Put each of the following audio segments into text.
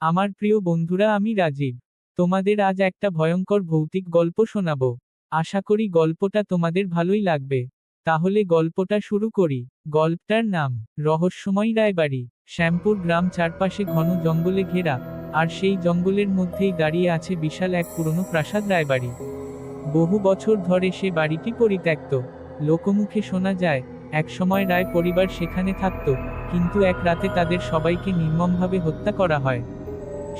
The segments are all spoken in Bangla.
আমার প্রিয় বন্ধুরা, আমি রাজীব। তোমাদের আজ একটা ভয়ঙ্কর ভৌতিক গল্প শোনাবো। আশা করি গল্পটা তোমাদের ভালোই লাগবে। তাহলে গল্পটা শুরু করি। গল্পটার নাম রহস্যময় রায়বাড়ি। শ্যামপুর গ্রাম চারপাশে ঘন জঙ্গলে ঘেরা, আর সেই জঙ্গলের মধ্যেই দাঁড়িয়ে আছে বিশাল এক পুরনো প্রাসাদ রায়বাড়ি। বহু বছর ধরে সে বাড়িটি পরিত্যক্ত। লোকমুখে শোনা যায়, একসময় রায় পরিবার সেখানে থাকত, কিন্তু এক রাতে তাদের সবাইকে নির্মমভাবে হত্যা করা হয়।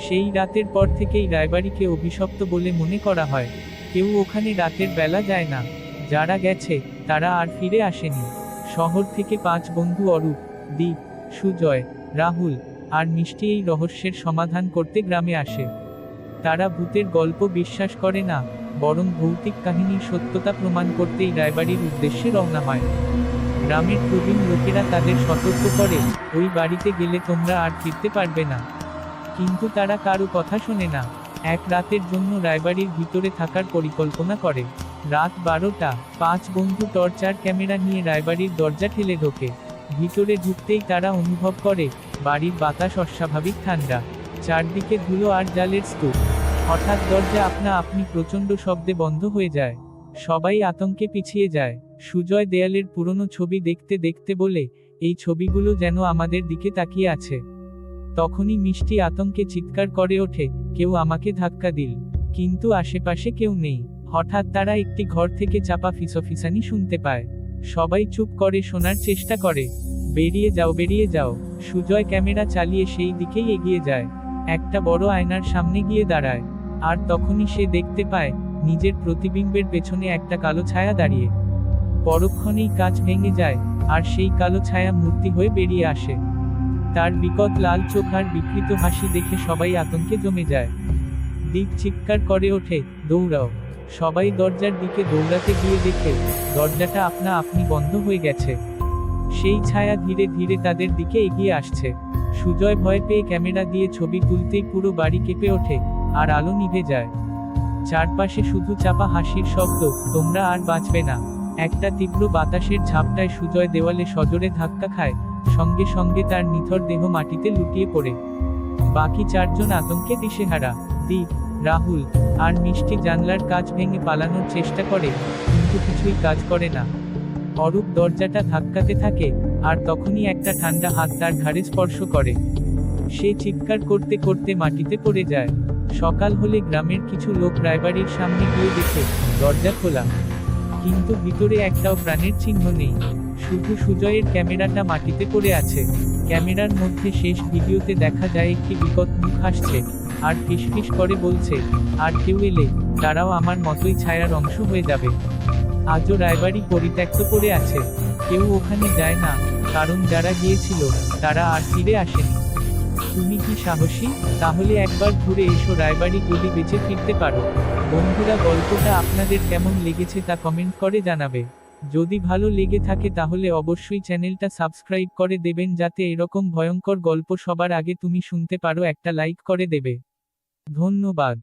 সেই রাতের পর থেকেই রায়বাড়িকে অভিশপ্ত বলে মনে করা হয়। কেউ ওখানে রাতের বেলা যায় না। যারা গেছে, তারা আর ফিরে আসেনি। শহর থেকে 5 বন্ধু অরূপ, দীপ, সুজয়, রাহুল আর মিষ্টি এই রহস্যের সমাধান করতে গ্রামে আসে। তারা ভূতের গল্প বিশ্বাস করে না, বরং ভৌতিক কাহিনীর সত্যতা প্রমাণ করতেই রায়বাড়ির উদ্দেশ্যে রওনা হয়। গ্রামের প্রবীণ লোকেরা তাদের সতর্ক করে, ওই বাড়িতে গেলে তোমরা আর ফিরতে পারবে না। কিন্তু তারা কারো কথা শোনে না। এক রাতের জন্য রায়বাড়ির ভিতরে থাকার পরিকল্পনা করে। রাত 12টা, 5 বন্ধু টর্চ আর ক্যামেরা নিয়ে রায়বাড়ির দরজা ঠেলে ঢোকে। ভিতরে ঢুকতেই তারা অনুভব করে, বাড়ির বাতাস অস্বাভাবিক ঠান্ডা, চারদিকে ধুলো আর জালের স্তূপ। হঠাৎ দরজা আপনা আপনি প্রচণ্ড শব্দে বন্ধ হয়ে যায়। সবাই আতঙ্কে পিছিয়ে যায়। সুজয় দেয়ালের পুরনো ছবি দেখতে দেখতে বলে, এই ছবিগুলো যেন আমাদের দিকে তাকিয়ে আছে। তখনই মিষ্টি আতঙ্কে চিৎকার করে ওঠে, কেউ আমাকে ধাক্কা দিল। কিন্তু আশেপাশে কেউ নেই। হঠাৎ তারা একটি ঘর থেকে চাপা ফিসফিসানি শুনতে পায়। সবাই চুপ করে শোনার চেষ্টা করে। বেরিয়ে যাও, বেরিয়ে যাও। সুজয় ক্যামেরা চালিয়ে সেই দিকেই এগিয়ে যায়। একটা বড় আয়নার সামনে গিয়ে দাঁড়ায়। আর তখনই সে দেখতে পায়, নিজের প্রতিবিম্বের পেছনে একটা কালো ছায়া দাঁড়িয়ে। পরক্ষণেই কাঁচ ভেঙে যায়, আর সেই কালো ছায়া মূর্তি হয়ে বেরিয়ে আসে। তার বিকট লাল চোখ আর বিকৃত হাসি দেখে সবাই আতঙ্কে জমে যায়। দীপ চিৎকার করে ওঠে, দৌড়াও। সবাই দরজার দিকে দৌড়াতে গিয়ে দেখে, দরজাটা আপনা আপনি বন্ধ হয়ে গেছে। সেই ছায়া ধীরে ধীরে তাদের দিকে এগিয়ে আসছে। সুজয় ভয় পেয়ে ক্যামেরা দিয়ে ছবি তুলতেই পুরো বাড়ি কেঁপে ওঠে, আর আলো নিভে যায়। চারপাশে শুধু চাপা হাসির শব্দ, তোমরা আর বাঁচবে না। একটা তীব্র বাতাসের ঝাপটায় সুজয় দেওয়ালে সজোরে ধাক্কা খায়, সঙ্গে সঙ্গে তার নিথর দেহ মাটিতে লুটিয়ে পড়ে। বাকি 4 জন আতঙ্কে দিশেহারা। দীপ, রাহুল আর মিষ্টি জানলার কাঁচ ভেঙে পালানোর চেষ্টা করে, কিন্তু কিছুই কাজ করে না। অরূপ দরজাটা ধাক্কাতে থাকে, আর তখনই একটা ঠান্ডা হাত তার ঘাড়ে স্পর্শ করে। সে চিৎকার করতে করতে মাটিতে পড়ে যায়। সকাল হলে গ্রামের কিছু লোক রায়বাড়ির সামনে গিয়ে দেখে, দরজা খোলা, কিন্তু ভিতরে একটাও প্রাণের চিহ্ন নেই। শুধু সুজয়ের ক্যামেরাটা মাটিতে পড়ে আছে। ক্যামেরার মধ্যে শেষ ভিডিওতে দেখা যায় একটি বিকট মুখ হাসছে, আর ফিসফিস করে বলছে, আর কেউ এলে, তারাও আমার মতোই ছায়ার অংশ হয়ে যাবে। আজও রায়বাড়ি পরিত্যক্ত পড়ে আছে। কেউ ওখানে যায় না, কারণ যারা গিয়েছিল, তারা আর ফিরে আসেনি। তুমি কি সাহসী? তাহলে একবার ঘুরে এসো রায়বাড়ি, যদি বেঁচে ফিরতে পারো। বন্ধুরা, গল্পটা আপনাদের কেমন লেগেছে তা কমেন্ট করে জানাবে। যদি ভালো লেগে থাকে তাহলে অবশ্যই চ্যানেলটা সাবস্ক্রাইব করে দেবেন, যাতে এরকম ভয়ঙ্কর গল্প সবার আগে তুমি শুনতে পারো। একটা লাইক করে দেবে। ধন্যবাদ।